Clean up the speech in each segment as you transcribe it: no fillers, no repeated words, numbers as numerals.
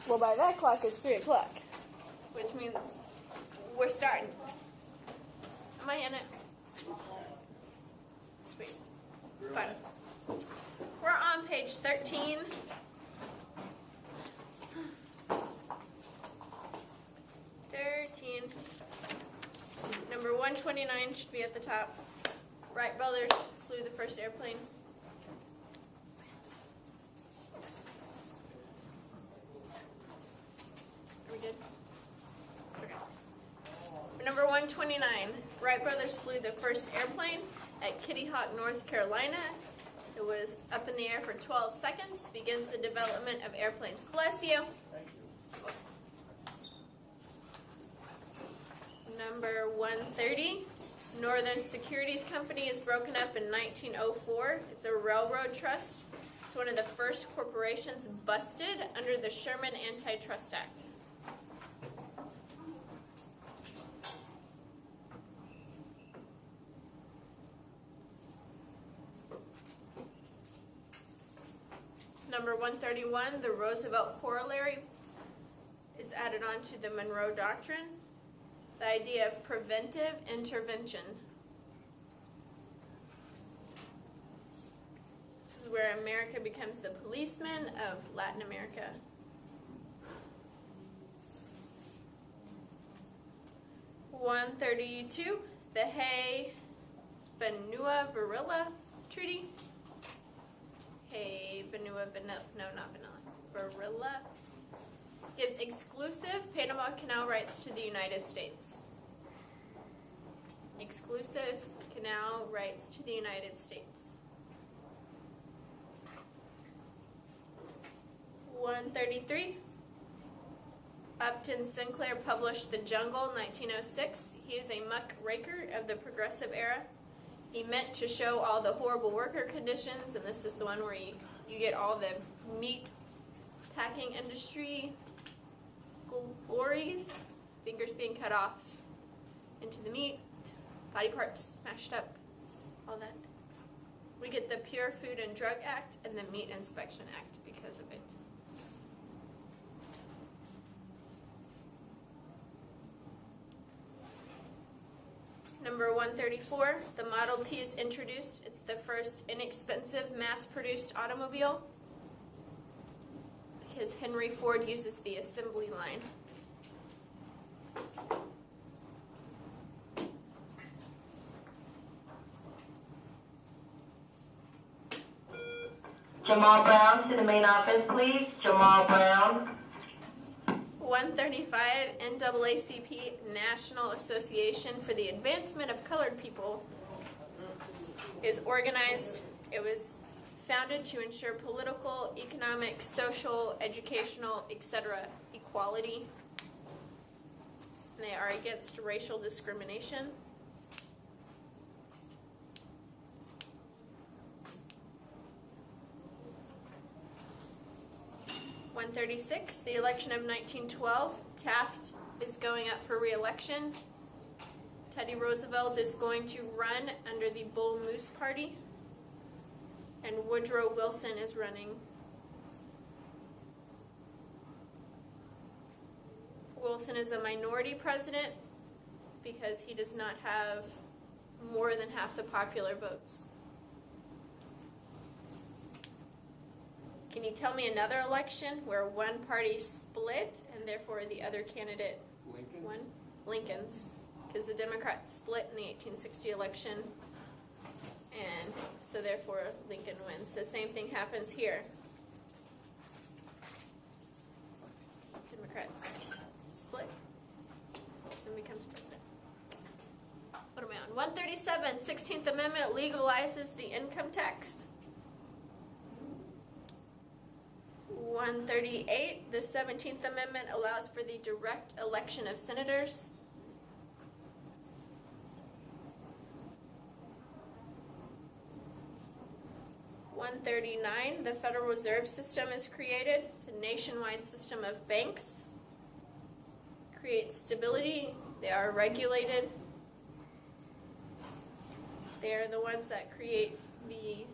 Well, by that clock, it's 3 o'clock, which means we're starting. Am I in it? Sweet. Fun. We're on page 13. Number 129 should be at the top. Wright brothers flew the first airplane. Are we good? Okay. Number 129. Wright brothers flew the first airplane at Kitty Hawk, North Carolina. It was up in the air for 12 seconds. Begins the development of airplanes. Bless you. Thank you. Number 130. Northern Securities Company is broken up in 1904. It's a railroad trust. It's one of the first corporations busted under the Sherman Antitrust Act. Number 131, the Roosevelt Corollary is added on to the Monroe Doctrine. The idea of preventive intervention. This is where America becomes the policeman of Latin America. (132) The Hay-Bonua-Varilla Treaty. Varilla. Gives exclusive Panama Canal rights to the United States. Exclusive canal rights to the United States. 133. Upton Sinclair published The Jungle, 1906. He is a muckraker of the Progressive Era. He meant to show all the horrible worker conditions, and this is the one where you get all the meat packing industry glories, fingers being cut off into the meat, body parts mashed up, all that. We get the Pure Food and Drug Act and the Meat Inspection Act because of it. Number 134, the Model T is introduced. It's the first inexpensive mass-produced automobile because Henry Ford uses the assembly line. Jamal Brown to the main office, please. Jamal Brown. 135, NAACP, National Association for the Advancement of Colored People, is organized. It was founded to ensure political, economic, social, educational, etc. equality. And they are against racial discrimination. (136) The election of 1912. Taft is going up for re-election. Teddy Roosevelt is going to run under the Bull Moose Party. And Woodrow Wilson is running. Wilson is a minority president because he does not have more than half the popular votes. Can you tell me another election where one party split and therefore the other candidate won? Lincoln's. Because the Democrats split in the 1860 election, and so therefore Lincoln wins. The same thing happens here. Democrats split. Wilson becomes president. What am I on? 137, 16th Amendment legalizes the income tax. 138, the 17th Amendment allows for the direct election of senators. (139) The Federal Reserve System is created. It's a nationwide system of banks. Creates stability. They are regulated. They are the ones that create the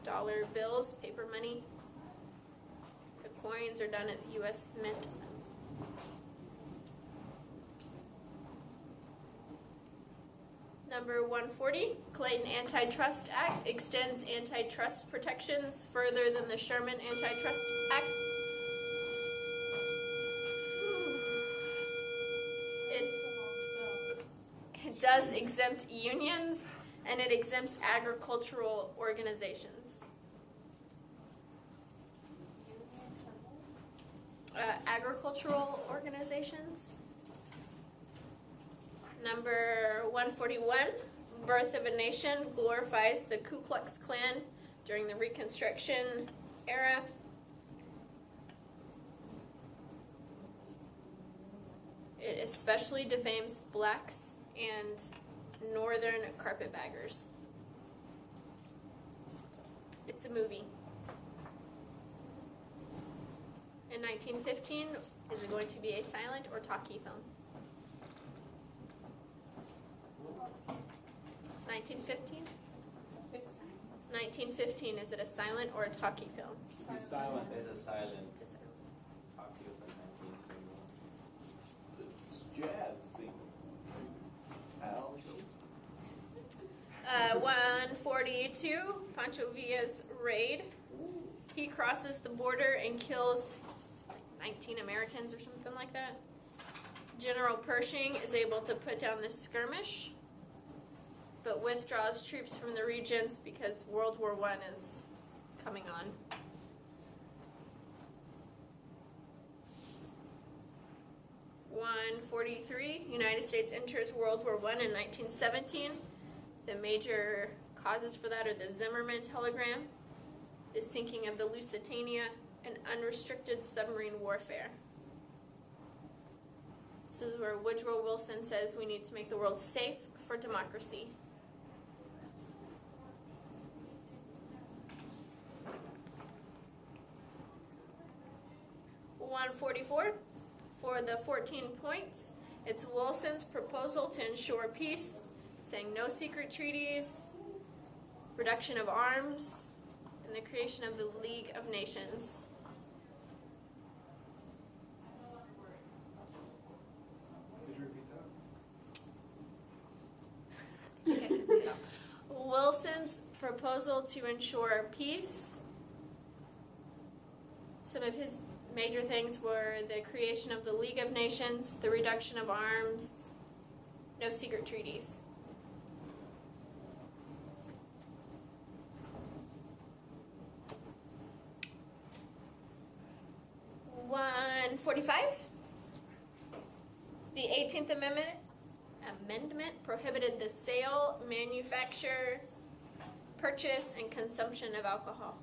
dollar bills, paper money. coins are done at the U.S. Mint. Number 140, Clayton Antitrust Act extends antitrust protections further than the Sherman Antitrust Act. It does exempt unions, and it exempts agricultural organizations. Agricultural organizations. Number 141, Birth of a Nation glorifies the Ku Klux Klan during the Reconstruction era. It especially defames blacks and northern carpetbaggers. It's a movie. In 1915, is it going to be a silent or talkie film? 1915? 1915, is it a silent or a talkie film? It's silent. There's a silent It's a silent. copy of the 1921. It's jazz singing. Al. 142, Pancho Villa's raid. He crosses the border and kills like 19 Americans or something like that. General Pershing is able to put down the skirmish, but withdraws troops from the regions because World War I is coming on. United States enters World War I in 1917. The major causes for that are the Zimmerman telegram, the sinking of the Lusitania, and unrestricted submarine warfare. This is where Woodrow Wilson says we need to make the world safe for democracy. .144 for the 14 points. It's Wilson's proposal to ensure peace, saying no secret treaties, reduction of arms, and the creation of the League of Nations. Could you repeat that? Wilson's proposal to ensure peace. Some of his major things were the creation of the League of Nations, the reduction of arms, no secret treaties. .145. The 18th Amendment prohibited the sale, manufacture, purchase, and consumption of alcohol.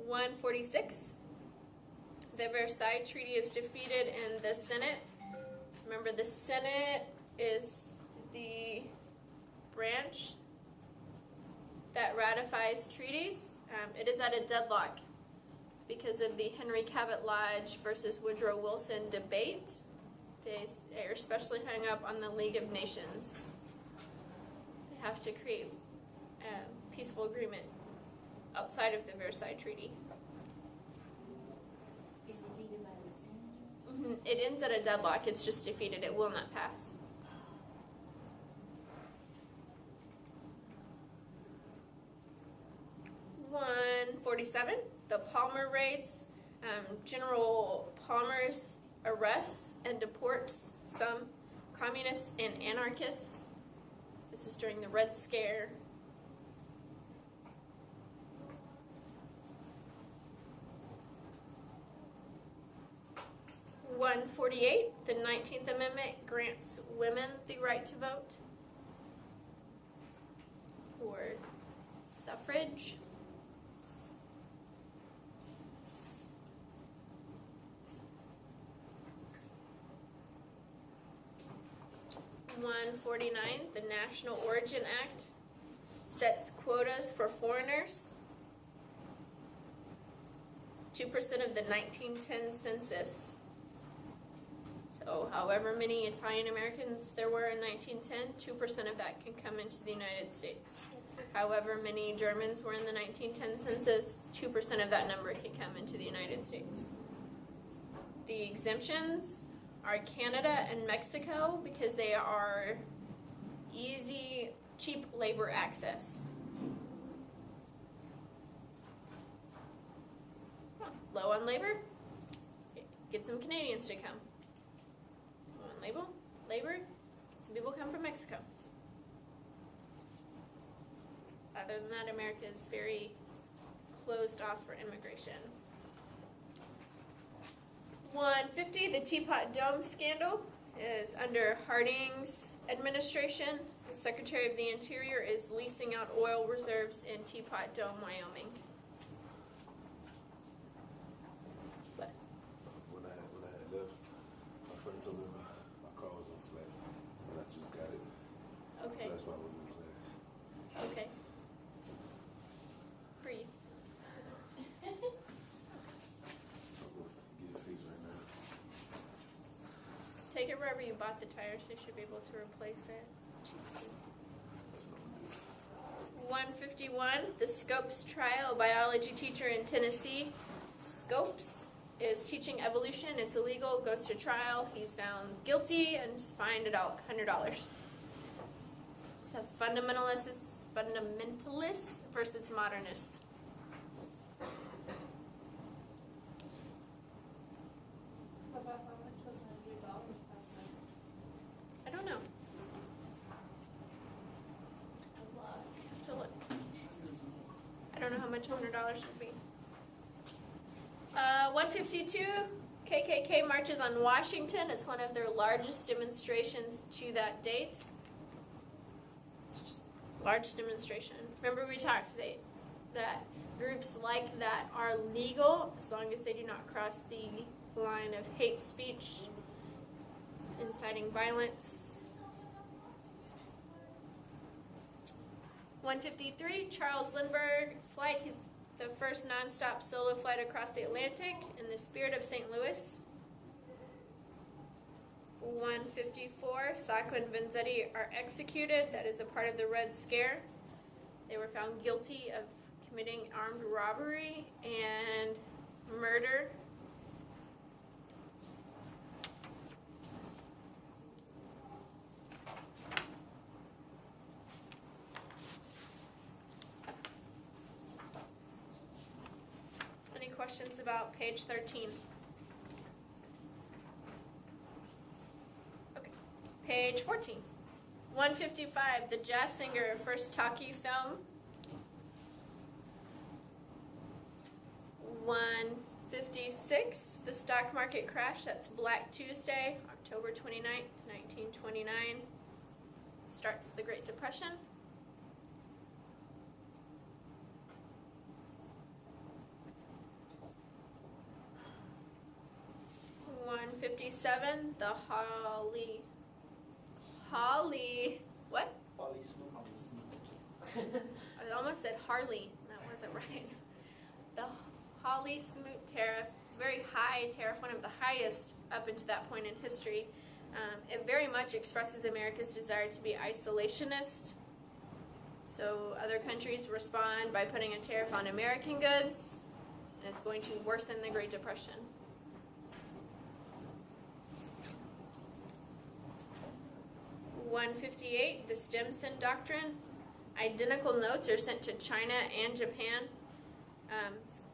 .146. The Versailles Treaty is defeated in the Senate. Remember, the Senate is the branch that ratifies treaties. It is at a deadlock because of the Henry Cabot Lodge versus Woodrow Wilson debate. They are especially hung up on the League of Nations. They have to create a peaceful agreement outside of the Versailles Treaty. Is defeated by the Senate? It ends at a deadlock. It's just defeated. It will not pass. .147, the Palmer raids. General Palmer's arrests and deports some communists and anarchists. This is during the Red Scare. .148, the 19th Amendment grants women the right to vote or suffrage. .149, the National Origin Act sets quotas for foreigners. 2% of the 1910 census. So So however many Italian Americans there were in 1910, 2% of that can come into the United States. However many Germans were in the 1910 census, 2% of that number can come into the United States. The exemptions are Canada and Mexico because they are easy, cheap labor access. Low on labor, get some Canadians to come. Low on labor, get some people come from Mexico. Other than that, America is very closed off for immigration. 150, the Teapot Dome scandal is under Harding's administration. The Secretary of the Interior is leasing out oil reserves in Teapot Dome, Wyoming. What? When I had left, my friend told me my car was on flat, and I just got it. Okay. That's why I wasn't in class. Okay. Breathe. I'll go get it fixed right now. Take it wherever you bought the tires. They should be able to replace it. That's what I'm gonna do. 151, the Scopes trial, a biology teacher in Tennessee. Scopes is teaching evolution. It's illegal, goes to trial. He's found guilty and is fined $100. It's the fundamentalists versus modernists. About how much was $100 back then? I don't know. A lot. Have to look. I don't know how much $100 would be. 152, KKK marches on Washington. It's one of their largest demonstrations to that date. It's just a large demonstration. Remember we talked that groups like that are legal as long as they do not cross the line of hate speech, inciting violence. 153, Charles Lindbergh flight. He's the first nonstop solo flight across the Atlantic in the spirit of St. Louis. 154, Sacco and Vanzetti are executed. That is a part of the Red Scare. They were found guilty of committing armed robbery and murder. Any questions about page 13? Okay. Page 14. 155, The Jazz Singer, first talkie film. 156, The Stock Market Crash. That's Black Tuesday, October 29th, 1929. Starts the Great Depression. 157, the what? Holly Smoot. I almost said Harley, and that wasn't right. The Hawley Smoot tariff is a very high tariff, one of the highest up until that point in history. It very much expresses America's desire to be isolationist. So other countries respond by putting a tariff on American goods, and it's going to worsen the Great Depression. .158, the Stimson Doctrine. Identical notes are sent to China and Japan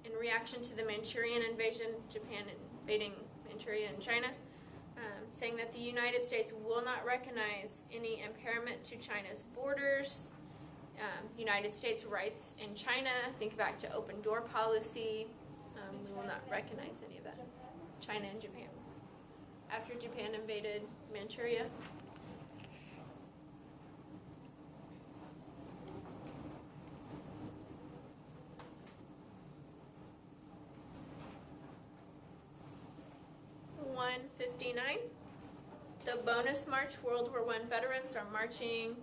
in reaction to the Manchurian invasion, Japan invading Manchuria and China, saying that the United States will not recognize any impairment to China's borders. United States rights in China, think back to open door policy. We will not recognize any of that. China and Japan. After Japan invaded Manchuria. .159, the Bonus March. World War I veterans are marching